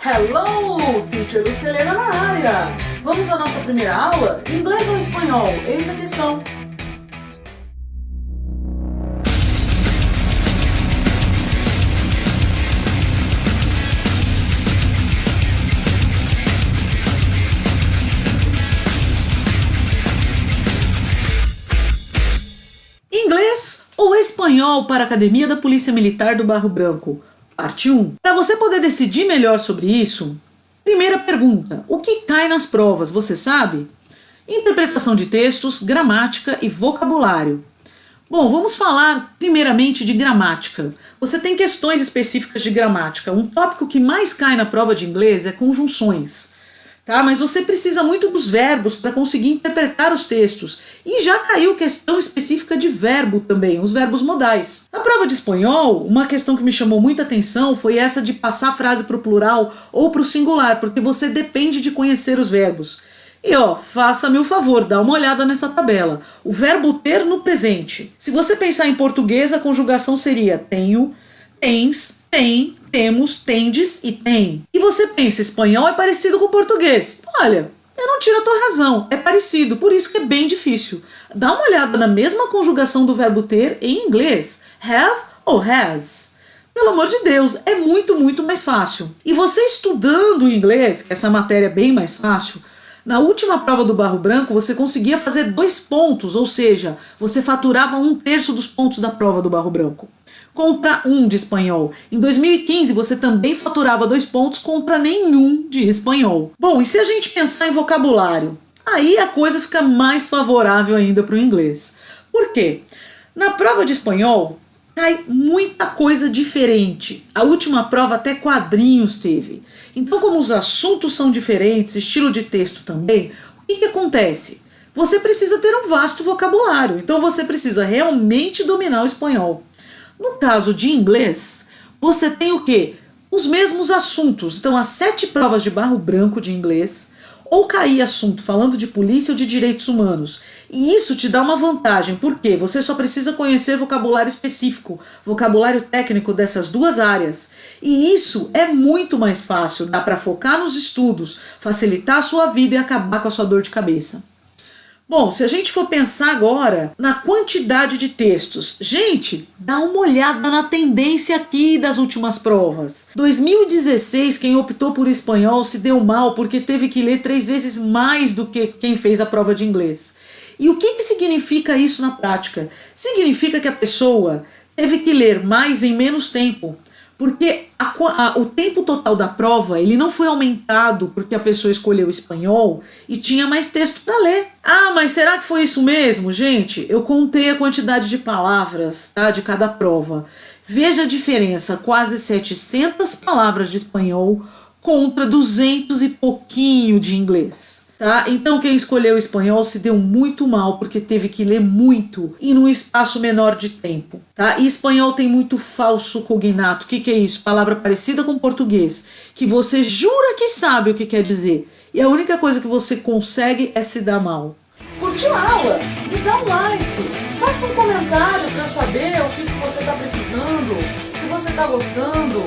Hello! Teacher Lucilena na área! Vamos à nossa primeira aula? Inglês ou espanhol? Eis a questão. Inglês ou espanhol para a Academia da Polícia Militar do Barro Branco? Parte 1. Para você poder decidir melhor sobre isso, primeira pergunta: o que cai nas provas, você sabe? Interpretação de textos, gramática e vocabulário. Bom, vamos falar primeiramente de gramática. Você tem questões específicas de gramática. Um tópico que mais cai na prova de inglês é conjunções. Tá? Mas você precisa muito dos verbos para conseguir interpretar os textos. E já caiu questão específica de verbo também, os verbos modais. Na prova de espanhol, uma questão que me chamou muita atenção foi essa de passar a frase para o plural ou para o singular, porque você depende de conhecer os verbos. E faça-me o favor, dá uma olhada nessa tabela. O verbo ter no presente. Se você pensar em português, a conjugação seria tenho, tens, tem, temos, tendes e tem. E você pensa, espanhol é parecido com português. Olha, eu não tiro a tua razão, é parecido, por isso que é bem difícil. Dá uma olhada na mesma conjugação do verbo ter em inglês. Have ou has. Pelo amor de Deus, é muito, muito mais fácil. E você estudando inglês, que essa matéria é bem mais fácil, na última prova do Barro Branco você conseguia fazer 2 pontos, ou seja, você faturava 1/3 dos pontos da prova do Barro Branco. Contra 1 de espanhol. Em 2015 você também faturava 2 pontos contra nenhum de espanhol. Bom, e se a gente pensar em vocabulário? Aí a coisa fica mais favorável ainda para o inglês. Por quê? Na prova de espanhol cai muita coisa diferente. A última prova até quadrinhos teve. Então, como os assuntos são diferentes, estilo de texto também, o que acontece? Você precisa ter um vasto vocabulário. Então você precisa realmente dominar o espanhol. No caso de inglês, você tem o quê? Os mesmos assuntos. Então, as 7 provas de Barro Branco de inglês, ou cair assunto falando de polícia ou de direitos humanos. E isso te dá uma vantagem, porque você só precisa conhecer vocabulário específico, vocabulário técnico dessas 2 áreas. E isso é muito mais fácil, dá para focar nos estudos, facilitar a sua vida e acabar com a sua dor de cabeça. Bom, se a gente for pensar agora na quantidade de textos, gente, dá uma olhada na tendência aqui das últimas provas. 2016, quem optou por espanhol se deu mal porque teve que ler 3 vezes mais do que quem fez a prova de inglês. E o que significa isso na prática? Significa que a pessoa teve que ler mais em menos tempo. Porque o tempo total da prova ele não foi aumentado porque a pessoa escolheu espanhol e tinha mais texto para ler. Ah, mas será que foi isso mesmo, gente? Eu contei a quantidade de palavras, tá, de cada prova. Veja a diferença, quase 700 palavras de espanhol contra 200 e pouquinho de inglês. Tá? Então quem escolheu o espanhol se deu muito mal porque teve que ler muito e num espaço menor de tempo. Tá? E espanhol tem muito falso cognato. O que é isso? Palavra parecida com português, que você jura que sabe o que quer dizer. E a única coisa que você consegue é se dar mal. Curtiu a aula? Me dá um like. Faça um comentário para saber o que você está precisando, se você está gostando.